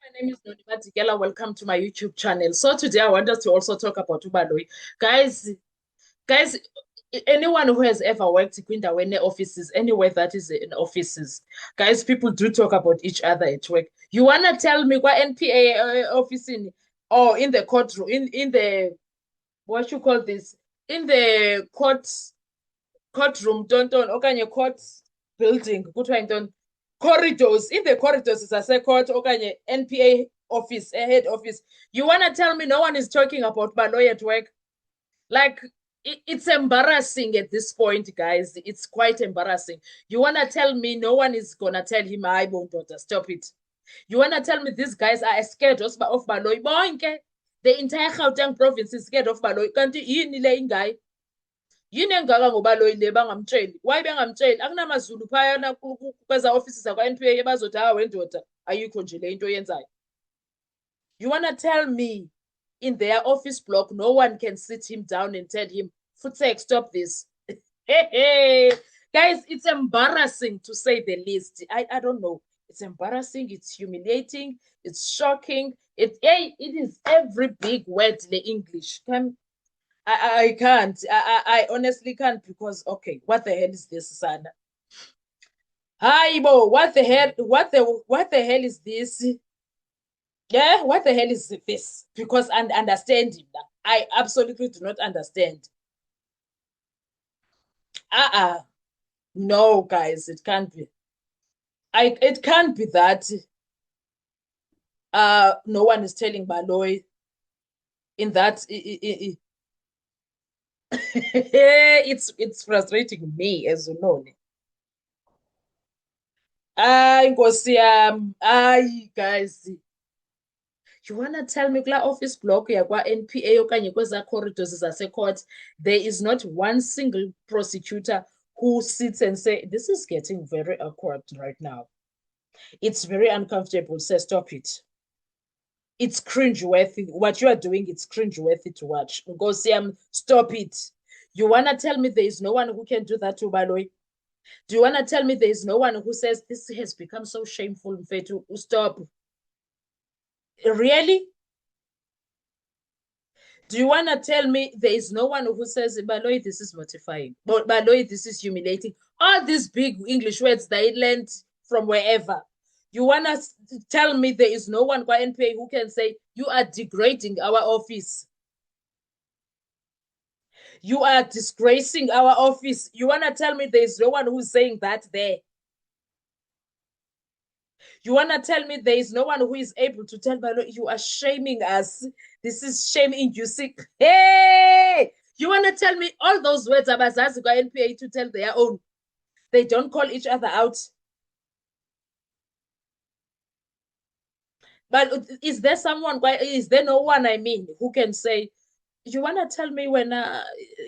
My name is Noni Matikela. Welcome to my YouTube channel. So today I want us to also talk about Ubaloi. Guys, anyone who has ever worked in the offices, anywhere that is in offices, guys, people do talk about each other at work. You wanna tell me what NPA office in or in the courtroom, in the what you call this, in the courtroom, don't okanye court building, kuthiwa yintoni? Corridors, in the corridors zasecourt okanye NPA office, a head office. You want to tell me no one is talking about Baloy at work? Like, it's embarrassing at this point, guys. It's quite embarrassing. You want to tell me no one is going to tell him, I won't daughter, stop it. You want to tell me these guys are scared of Baloy? Bonke, the entire Gauteng province is scared of Baloy. Can't you guy? Yini engaka ngobaloyi le bangamtsheli? Why bengamtsheli? Akunamazulu phayana kweza offices zakwa-NPA bazothi hawe ndoda ayikho nje le into yenzayo. You want to tell me in their office block no one can sit him down and tell him, Futsek, stop this. Hey, guys, it's embarrassing to say the least. I don't know. It's embarrassing, it's humiliating, it's shocking. It is every big word in English. I can't. I honestly can't because okay, what the hell is this, Sana? Hi, Bo. What the hell? What the hell is this? Yeah, what the hell is this? Because and understand him. I absolutely do not understand. No, guys, it can't be. It can't be that. No one is telling Baloy in that. It's frustrating me as you know. Nkosi yami. Guys. You wanna tell me kula office block yakwa-NPA okanye kweza corridors zase-court, there is not one single prosecutor who sits and say, this is getting very awkward right now. It's very uncomfortable. Say, stop it. It's cringe-worthy. What you are doing, it's cringe-worthy to watch. Nkosi, stop it. You wanna tell me there is no one who can do that to Baloy? Do you wanna tell me there is no one who says this has become so shameful, Mfethu? Stop. Really? Do you want to tell me there is no one who says, Baloy, this is mortifying? Baloy, this is humiliating? All these big English words they learned from wherever. You want to tell me there is no one by NPA who can say, you are degrading our office? You are disgracing our office. You want to tell me there is no one who's saying that there? You want to tell me there is no one who is able to tell Baloy, you are shaming us? This is shame-inducing. Hey! You want to tell me all those words abazazi kwa-NPA to tell their own? They don't call each other out. But is there no one, I mean, who can say, you want to tell me when,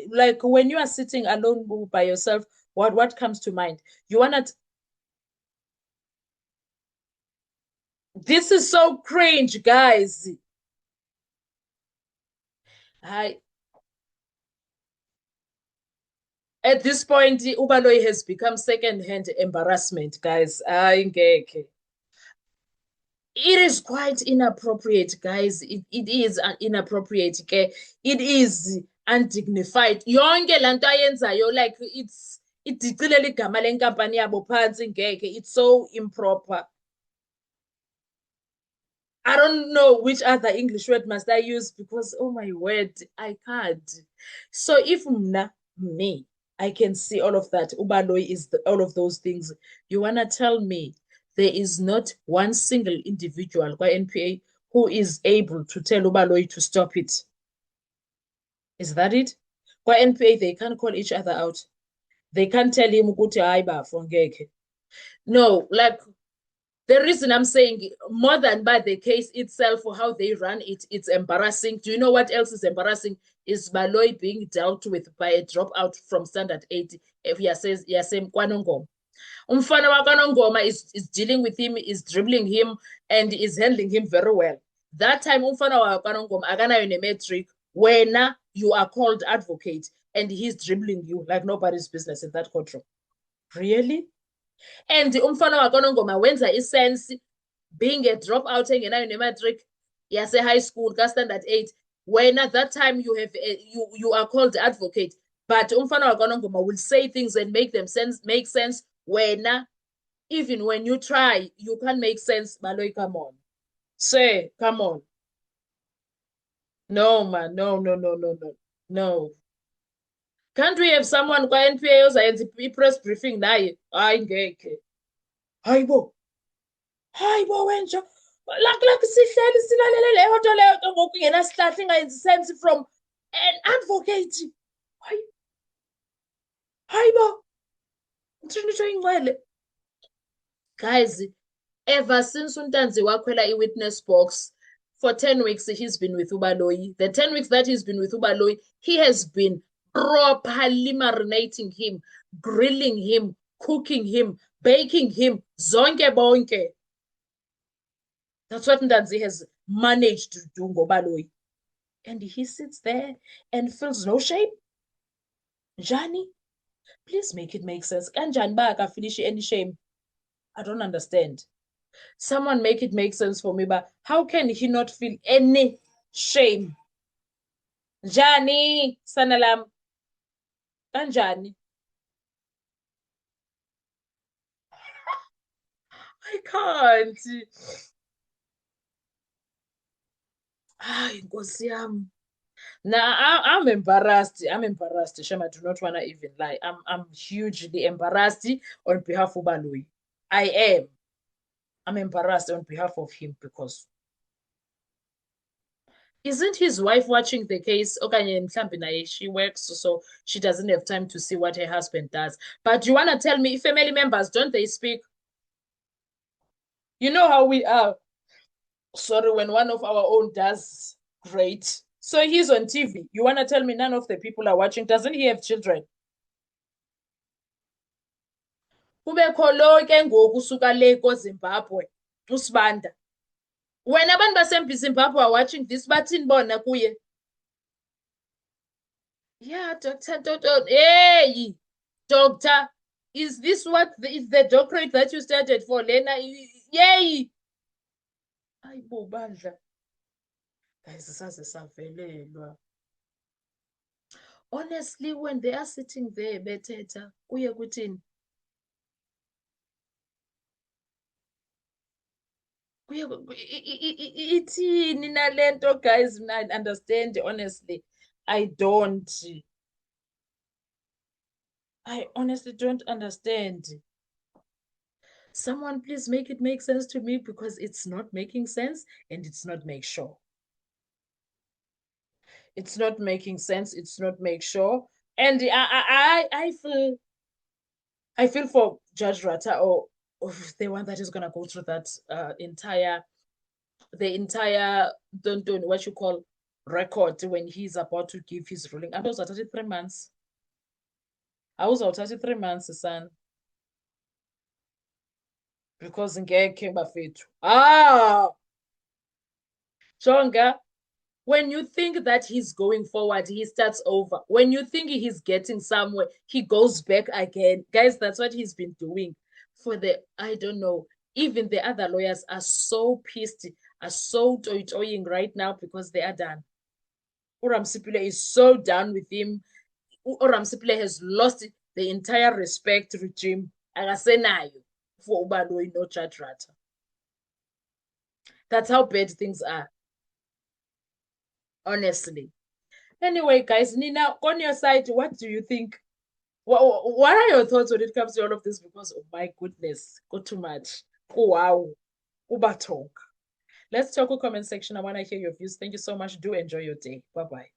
like when you are sitting alone by yourself, what comes to mind? You want to... This is so cringe, guys. At this point, Ubaloy has become second-hand embarrassment, guys. It is quite inappropriate, guys. It is inappropriate. It is undignified. Yonke lanto ayenzayo, like it's igama lenkampani yabo phansi ngeke. It's so improper. I don't know which other English word must I use because, oh my word, I can't. So if me, I can see all of that. Ubaloy is all of those things. You want to tell me there is not one single individual by NPA who is able to tell Ubaloy to stop it? Is that it? By NPA, they can't call each other out. They can't tell him, no, like, the reason I'm saying more than by the case itself or how they run it, it's embarrassing. Do you know what else is embarrassing? Is Baloy being dealt with by a dropout from Standard 8. If he says, Kwanongoma. Umfana wa Kwanongoma is dealing with him, is dribbling him, and is handling him very well. That time, Umfana wa Kwanongoma, agana in a metric, when you are called advocate, and he's dribbling you like nobody's business in that courtroom. Really? And umfana wa Kwanongoma wenza isense being a dropout engenayo nematric yase-high school ka-standard 8, when at that time you have you are called advocate, but umfana wakwanongoma will say things and make sense wena, even when you try you can't make sense. Baloyi, come on, say, come on. No man, no. Can't we have someone kwa-NPA ozayenza i-press briefing naye? Hayi, ngekhe. Hayibo wenja like sihleli silalele leyo nto leyo ke ngoku ingenasihlahla ingayenzi sense from an advocate. Hayibo ntsho ingcwele. Guys, ever since uNtanzi wakhwela i-witness box, for 10 weeks he's been with uBaloyi. The 10 weeks that he's been with uBaloyi, he has been properly marinating him, grilling him, cooking him, baking him, zonke bonke. That's what Ntanzi has managed to do ngoBaloyi. And he sits there and feels no shame. Njani, please make it make sense. Kanjani ba akafinishi any shame? I don't understand. Someone make it make sense for me, but how can he not feel any shame? Njani, sanalam. Kanjani. I can't. Nkosi yami. Now I'm embarrassed. I'm embarrassed. Shem, I do not want to even lie. I'm hugely embarrassed on behalf of Baloyi. I am. I'm embarrassed on behalf of him because isn't his wife watching the case? Okay, she works, so she doesn't have time to see what her husband does. But you want to tell me, family members, don't they speak? You know how we are. Sorry, when one of our own does great. So he's on TV. You want to tell me none of the people are watching? Doesn't he have children? Kubekho lo ke ngoku usuka le koZimbabwe, uSibanda. When abantu baseZimbabwe are watching this, bathini bona kuye? Yeah, Dr. Toto. Hey, doctor, is this what is the doctorate that you started for, Lena? Yay! Hayibo bandla. Guys, saze savelelwa. Honestly, when they are sitting there bethetha, kuye kuthini? Ithini nalento, guys? I understand, honestly. I don't. I honestly don't understand. Someone please make it make sense to me, because it's not making sense and it's not make sure. It's not making sense. It's not make sure. And I feel for Judge Rata, or the one that is gonna go through that the entire don't know what you call record when he's about to give his ruling. I was at 3 months. I was out 3 months, son. Because ngeke bafethu. Jonga, when you think that he's going forward, he starts over. When you think he's getting somewhere, he goes back again. Guys, that's what he's been doing for I don't know. Even the other lawyers are so pissed, are so toying right now because they are done. uRamsipile is so done with him. uRamsipile has lost the entire respect regime. Akasenayo for uBaloyi no Judge Rata. That's how bad things are. Honestly. Anyway, guys, Nina, on your side, what do you think? What are your thoughts when it comes to all of this? Because, oh my goodness, go too much. Oh, wow. Uber talk. Let's talk in the comment section. I want to hear your views. Thank you so much. Do enjoy your day. Bye-bye.